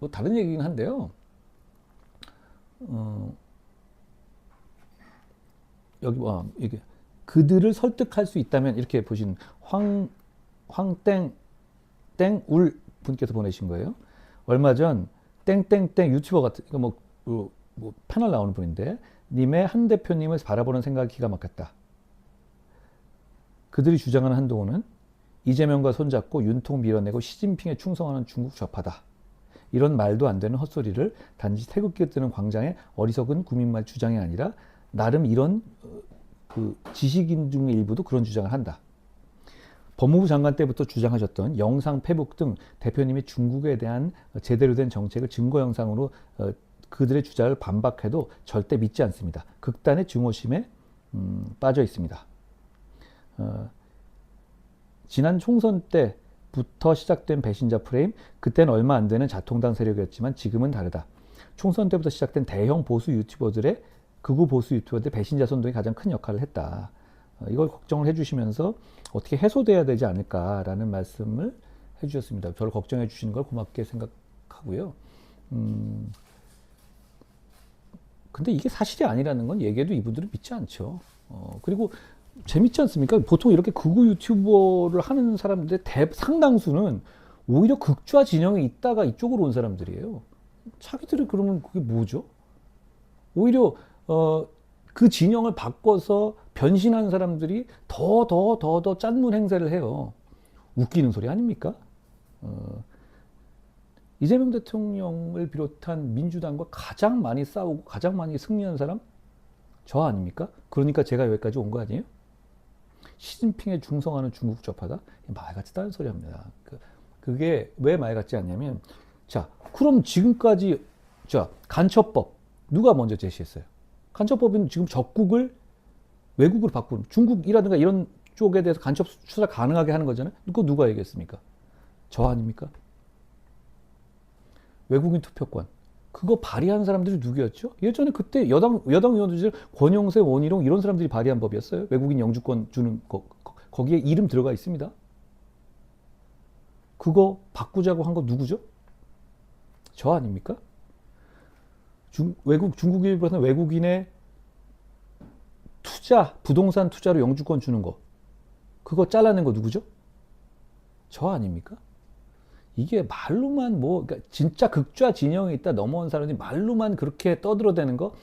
뭐 다른 얘기긴 한데요. 여기 이게 그들을 설득할 수 있다면 이렇게 보신 황땡 땡울 분께서 보내신 거예요. 얼마 전 땡땡땡 유튜버 같은 뭐 패널 나오는 분인데 님의 한 대표님을 바라보는 생각이 기가 막혔다. 그들이 주장하는 한동훈은 이재명과 손잡고 윤통 밀어내고 시진핑에 충성하는 중국 좌파다. 이런 말도 안 되는 헛소리를 단지 태극기 뜨는 광장의 어리석은 구민말 주장이 아니라 나름 이런 그 지식인 중의 일부도 그런 주장을 한다. 법무부 장관 때부터 주장하셨던 영상 페북 등 대표님이 중국에 대한 제대로 된 정책을 증거 영상으로 그들의 주장을 반박해도 절대 믿지 않습니다. 극단의 증오심에 빠져 있습니다. 지난 총선 때부터 시작된 배신자 프레임, 그때는 얼마 안 되는 자통당 세력이었지만 지금은 다르다. 총선 때부터 시작된 대형 보수 유튜버들의 극우 보수 유튜버들 배신자 선동이 가장 큰 역할을 했다. 이걸 걱정을 해주시면서 어떻게 해소돼야 되지 않을까라는 말씀을 해주셨습니다. 저를 걱정해 주시는 걸 고맙게 생각하고요. 근데 이게 사실이 아니라는 건 얘기해도 이분들은 믿지 않죠. 그리고 재밌지 않습니까? 보통 이렇게 극우 유튜버를 하는 사람들의 상당수는 오히려 극좌 진영에 있다가 이쪽으로 온 사람들이에요. 자기들이 그러면 그게 뭐죠? 오히려 그 진영을 바꿔서 변신한 사람들이 더 짠문 행세를 해요. 웃기는 소리 아닙니까? 이재명 대통령을 비롯한 민주당과 가장 많이 싸우고 가장 많이 승리한 사람? 저 아닙니까? 그러니까 제가 여기까지 온 거 아니에요? 시진핑에 중성하는 중국 좌파다? 말 같지도 않은 소리 합니다. 그게 왜 말 같지 않냐면, 자, 그럼 지금까지, 자, 간첩법, 누가 먼저 제시했어요? 간첩법은 지금 적국을 외국으로 바꾸는, 중국이라든가 이런 쪽에 대해서 간첩 수사 가능하게 하는 거잖아요? 그거 누가 얘기했습니까? 저 아닙니까? 외국인 투표권. 그거 발의한 사람들이 누구였죠? 예전에 그때 여당 의원들 권영세, 원희룡 이런 사람들이 발의한 법이었어요. 외국인 영주권 주는 거기에 이름 들어가 있습니다. 그거 바꾸자고 한 거 누구죠? 저 아닙니까? 중국 일부에서 외국인의 부동산 투자로 영주권 주는 거. 그거 잘라낸 거 누구죠? 저 아닙니까? 이게 말로만 그러니까 진짜 극좌 진영에 있다 넘어온 사람이 말로만 그렇게 떠들어대는 거,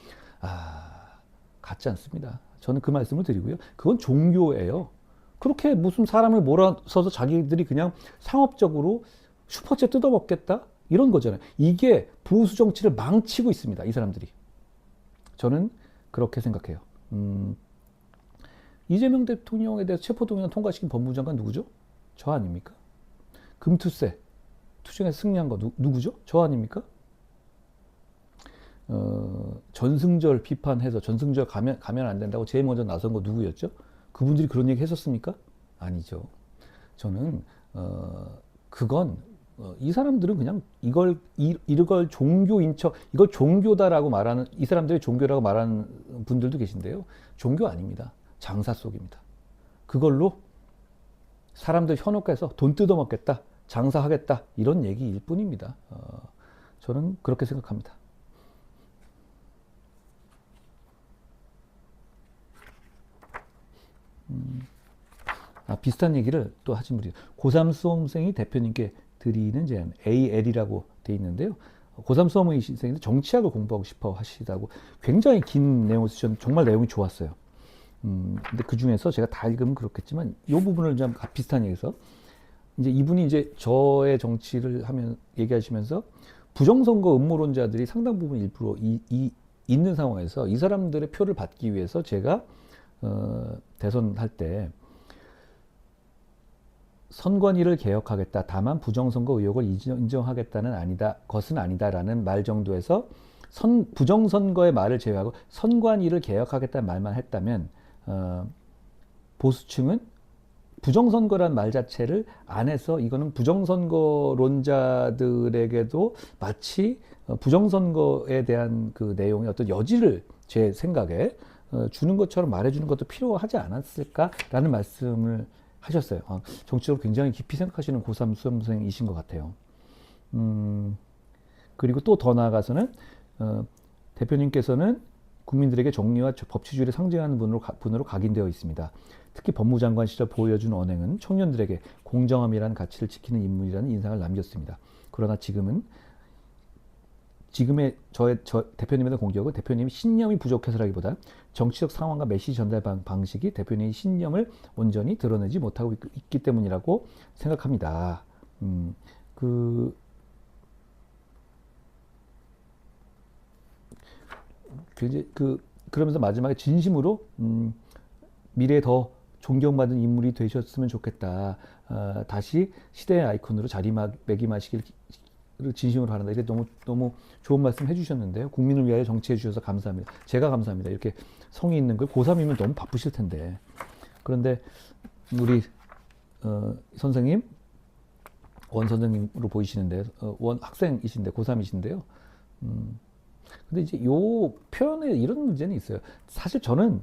같지 않습니다. 저는 그 말씀을 드리고요. 그건 종교예요. 그렇게 무슨 사람을 몰아서서 자기들이 그냥 상업적으로 슈퍼챗 뜯어먹겠다? 이런 거잖아요. 이게 보수 정치를 망치고 있습니다. 이 사람들이. 저는 그렇게 생각해요. 이재명 대통령에 대해서 체포동의안 통과시킨 법무부 장관 누구죠? 저 아닙니까? 금투세 투쟁에서 승리한 거 누구죠? 저 아닙니까? 전승절 비판해서 전승절 가면 안 된다고 제일 먼저 나선 거 누구였죠? 그분들이 그런 얘기 했었습니까? 아니죠. 저는 그건 이 사람들은 그냥 이걸 종교인 척, 이걸 종교다라고 말하는, 이 사람들이 종교라고 말하는 분들도 계신데요. 종교 아닙니다. 장사 속입니다. 그걸로 사람들 현혹해서 돈 뜯어먹겠다, 장사하겠다, 이런 얘기일 뿐입니다. 저는 그렇게 생각합니다. 비슷한 얘기를 또 하신 분이 고3 수험생이 대표님께 드리는 제안, AL이라고 돼 있는데요. 고3 수험생인데 정치학을 공부하고 싶어 하시다고 굉장히 긴 내용을 쓰셨는데 정말 내용이 좋았어요. 근데 그 중에서 제가 다 읽으면 그렇겠지만 이 부분을 좀 비슷한 얘기해서 이제 이분이 이제 저의 정치를 얘기하시면서 부정선거 음모론자들이 상당 부분 일부러 있는 상황에서 이 사람들의 표를 받기 위해서 제가 대선할 때 선관위를 개혁하겠다. 다만 부정선거 의혹을 인정하겠다는 것은 아니다라는 말 정도에서 부정선거의 말을 제외하고 선관위를 개혁하겠다는 말만 했다면 보수층은 부정선거란 말 자체를 안 해서 이거는 부정선거론자들에게도 마치 부정선거에 대한 그 내용의 어떤 여지를 제 생각에 주는 것처럼 말해주는 것도 필요하지 않았을까라는 말씀을 하셨어요. 정치적으로 굉장히 깊이 생각하시는 고3 수험생이신 것 같아요. 그리고 또 더 나아가서는 대표님께서는 국민들에게 정의와 법치주의를 상징하는 분으로 각인되어 있습니다. 특히 법무장관 시절 보여준 언행은 청년들에게 공정함이라는 가치를 지키는 인물이라는 인상을 남겼습니다. 그러나 지금의 대표님에 대한 공격은 대표님이 신념이 부족해서라기보다 정치적 상황과 메시지 전달 방식이 대표님의 신념을 온전히 드러내지 못하고 있기 때문이라고 생각합니다. 그러면서 마지막에 진심으로 미래에 더 존경받는 인물이 되셨으면 좋겠다. 다시 시대의 아이콘으로 자리매김하시길 진심으로 바란다. 이렇게 너무 좋은 말씀 해주셨는데요. 국민을 위하여 정치해 주셔서 감사합니다. 제가 감사합니다. 이렇게 성의 있는 걸 고3이면 너무 바쁘실 텐데. 그런데 우리 선생님, 원 선생님으로 보이시는데 원 학생이신데 고3이신데요. 근데 이제 요 표현에 이런 문제는 있어요. 사실 저는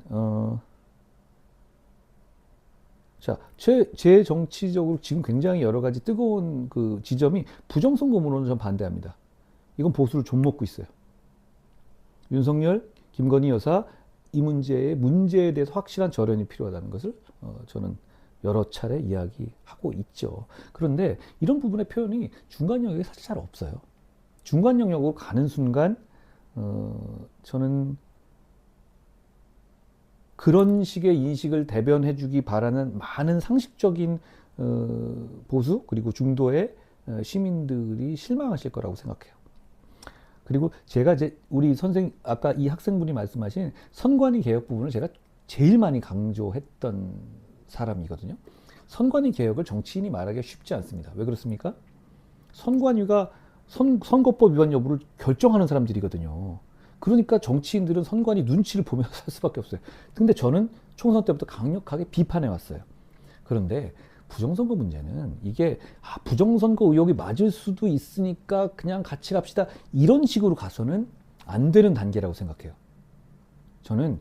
제 정치적으로 지금 굉장히 여러 가지 뜨거운 그 지점이 부정선거론은 전 반대합니다. 이건 보수를 좀 먹고 있어요. 윤석열, 김건희 여사 이 문제에 대해서 확실한 절연이 필요하다는 것을 저는 여러 차례 이야기하고 있죠. 그런데 이런 부분의 표현이 중간 영역이 사실 잘 없어요. 중간 영역으로 가는 순간 저는 그런 식의 인식을 대변해주기 바라는 많은 상식적인 보수 그리고 중도의 시민들이 실망하실 거라고 생각해요. 그리고 제가 우리 선생 아까 이 학생분이 말씀하신 선관위 개혁 부분을 제가 제일 많이 강조했던 사람이거든요. 선관위 개혁을 정치인이 말하기가 쉽지 않습니다. 왜 그렇습니까? 선관위가 선거법 위반 여부를 결정하는 사람들이거든요. 그러니까 정치인들은 선관위 눈치를 보면서 살 수밖에 없어요. 근데 저는 총선 때부터 강력하게 비판해 왔어요. 그런데 부정선거 문제는 이게 부정선거 의혹이 맞을 수도 있으니까 그냥 같이 갑시다. 이런 식으로 가서는 안 되는 단계라고 생각해요. 저는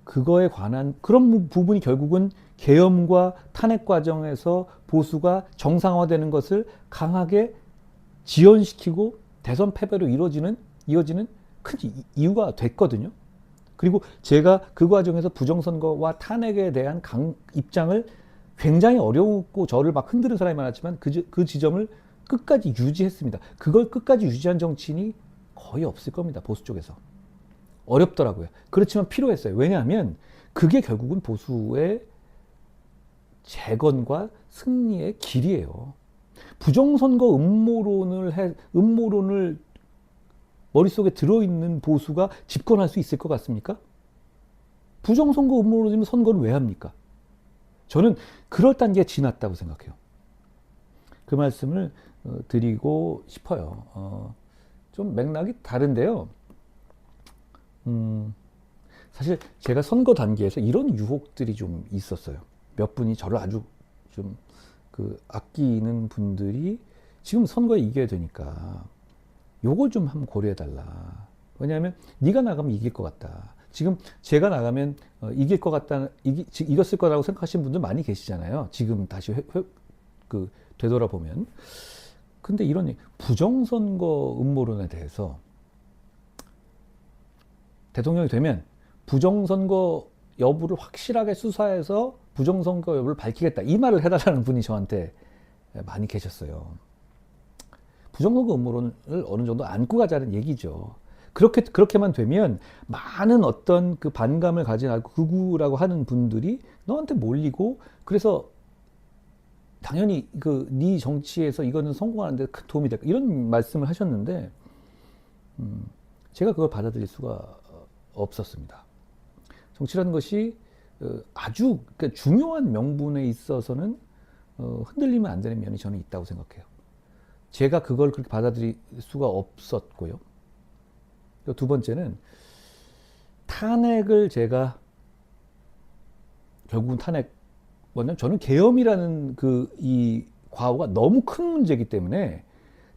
그거에 관한 그런 부분이 결국은 계엄과 탄핵 과정에서 보수가 정상화되는 것을 강하게 지연시키고 대선 패배로 이어지는 큰 이유가 됐거든요. 그리고 제가 그 과정에서 부정선거와 탄핵에 대한 입장을 굉장히 어려웠고 저를 막 흔드는 사람이 많았지만 그 지점을 끝까지 유지했습니다. 그걸 끝까지 유지한 정치인이 거의 없을 겁니다. 보수 쪽에서. 어렵더라고요. 그렇지만 필요했어요. 왜냐하면 그게 결국은 보수의 재건과 승리의 길이에요. 부정선거 음모론을 머릿속에 들어있는 보수가 집권할 수 있을 것 같습니까? 부정선거 음모론이면 선거는 왜 합니까? 저는 그럴 단계에 지났다고 생각해요. 그 말씀을 드리고 싶어요. 좀 맥락이 다른데요. 사실 제가 선거 단계에서 이런 유혹들이 좀 있었어요. 몇 분이 저를 아주 좀 아끼는 분들이 지금 선거에 이겨야 되니까 요걸 좀 한번 고려해달라. 왜냐하면 네가 나가면 이길 것 같다. 지금 제가 나가면 이길 것 같다, 이겼을 거라고 생각하시는 분들 많이 계시잖아요. 지금 다시 되돌아보면. 근데 이런 부정선거 음모론에 대해서 대통령이 되면 부정선거 여부를 확실하게 수사해서 부정선거 여부를 밝히겠다. 이 말을 해달라는 분이 저한테 많이 계셨어요. 부정선거 음모론을 어느 정도 안고 가자는 얘기죠. 그렇게만 되면 많은 어떤 그 반감을 가진 극우라고 하는 분들이 너한테 몰리고 그래서 당연히 네 정치에서 이거는 성공하는데 큰 도움이 될까 이런 말씀을 하셨는데 제가 그걸 받아들일 수가 없었습니다. 정치라는 것이 아주 중요한 명분에 있어서는 흔들리면 안 되는 면이 저는 있다고 생각해요. 제가 그걸 그렇게 받아들일 수가 없었고요. 두 번째는 탄핵을 제가 결국은 뭐냐면 저는 계엄이라는 이 과오가 너무 큰 문제이기 때문에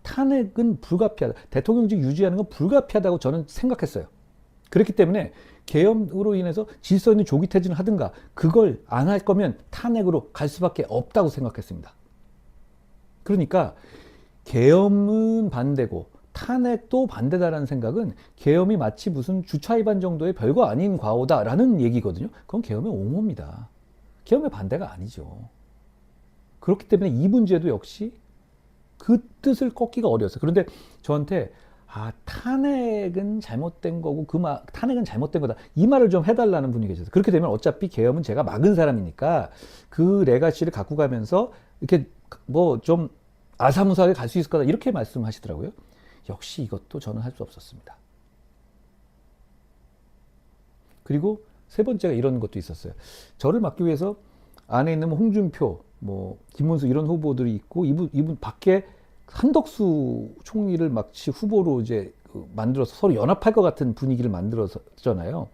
탄핵은 불가피하다. 대통령직 유지하는 건 불가피하다고 저는 생각했어요. 그렇기 때문에 계엄으로 인해서 질서 있는 조기 퇴진을 하든가 그걸 안 할 거면 탄핵으로 갈 수밖에 없다고 생각했습니다. 그러니까 계엄은 반대고 탄핵도 반대다라는 생각은 계엄이 마치 무슨 주차 위반 정도의 별거 아닌 과오다라는 얘기거든요. 그건 계엄의 옹호입니다. 계엄의 반대가 아니죠. 그렇기 때문에 이 문제도 역시 그 뜻을 꺾기가 어려웠어요. 그런데 저한테 탄핵은 잘못된 거고 탄핵은 잘못된 거다. 이 말을 좀 해달라는 분이 계셨어요. 그렇게 되면 어차피 계엄은 제가 막은 사람이니까 그 레가시를 갖고 가면서 이렇게 뭐 좀 아사무사하게 갈 수 있을 거다. 이렇게 말씀하시더라고요. 역시 이것도 저는 할 수 없었습니다. 그리고 세 번째가 이런 것도 있었어요. 저를 막기 위해서 안에 있는 홍준표, 김문수 이런 후보들이 있고 이분 밖에 한덕수 총리를 마치 후보로 이제 만들어서 서로 연합할 것 같은 분위기를 만들었잖아요.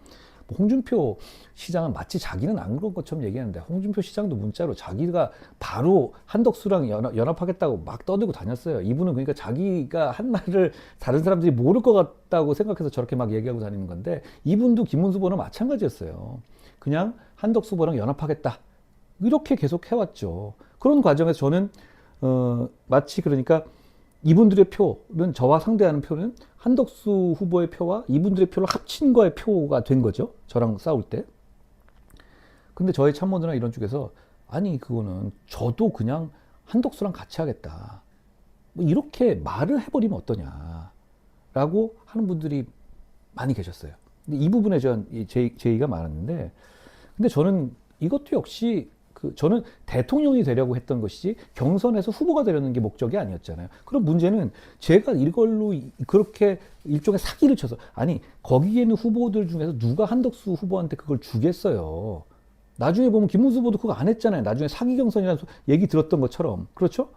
홍준표 시장은 마치 자기는 안 그런 것처럼 얘기하는데 홍준표 시장도 문자로 자기가 바로 한덕수랑 연합하겠다고 막 떠들고 다녔어요. 이분은 그러니까 자기가 한 말을 다른 사람들이 모를 것 같다고 생각해서 저렇게 막 얘기하고 다니는 건데 이분도 김문수 후보는 마찬가지였어요. 그냥 한덕수 후보랑 연합하겠다. 이렇게 계속 해왔죠. 그런 과정에서 저는 마치 그러니까 이분들의 표는 저와 상대하는 표는 한덕수 후보의 표와 이분들의 표를 합친 거의 표가 된 거죠. 저랑 싸울 때. 근데 저희 참모들이나 이런 쪽에서 아니 그거는 저도 그냥 한덕수랑 같이 하겠다. 이렇게 말을 해버리면 어떠냐라고 하는 분들이 많이 계셨어요. 근데 이 부분에 제의가 많았는데 근데 저는 이것도 역시 저는 대통령이 되려고 했던 것이지 경선에서 후보가 되려는 게 목적이 아니었잖아요. 그럼 문제는 제가 이걸로 그렇게 일종의 사기를 쳐서 아니 거기에 있는 후보들 중에서 누가 한덕수 후보한테 그걸 주겠어요. 나중에 보면 김문수 후보도 그거 안 했잖아요. 나중에 사기 경선이라는 얘기 들었던 것처럼. 그렇죠?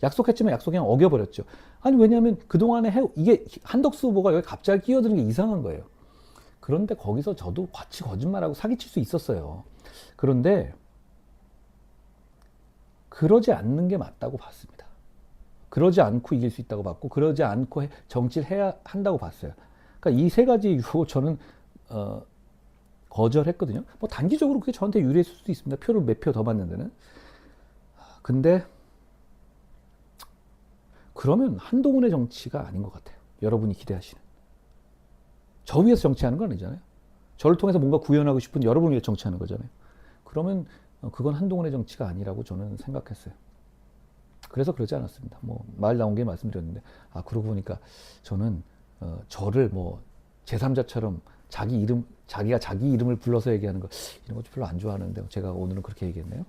약속했지만 약속 그냥 어겨버렸죠. 아니 왜냐하면 그동안에 이게 한덕수 후보가 여기 갑자기 끼어드는 게 이상한 거예요. 그런데 거기서 저도 같이 거짓말하고 사기칠 수 있었어요. 그런데 그러지 않는 게 맞다고 봤습니다. 그러지 않고 이길 수 있다고 봤고 그러지 않고 정치를 해야 한다고 봤어요. 그러니까 이 세 가지 이유로 저는 거절했거든요. 단기적으로 그게 저한테 유리했을 수도 있습니다. 표를 몇 표 더 받는 데는. 근데 그러면 한동훈의 정치가 아닌 것 같아요. 여러분이 기대하시는. 저 위해서 정치하는 건 아니잖아요. 저를 통해서 뭔가 구현하고 싶은 여러분을 위해 정치하는 거잖아요. 그러면 그건 한동훈의 정치가 아니라고 저는 생각했어요. 그래서 그러지 않았습니다. 말 나온 게 말씀드렸는데, 그러고 보니까 저는, 저를 제3자처럼 자기가 자기 이름을 불러서 얘기하는 거, 이런 것도 별로 안 좋아하는데, 제가 오늘은 그렇게 얘기했네요.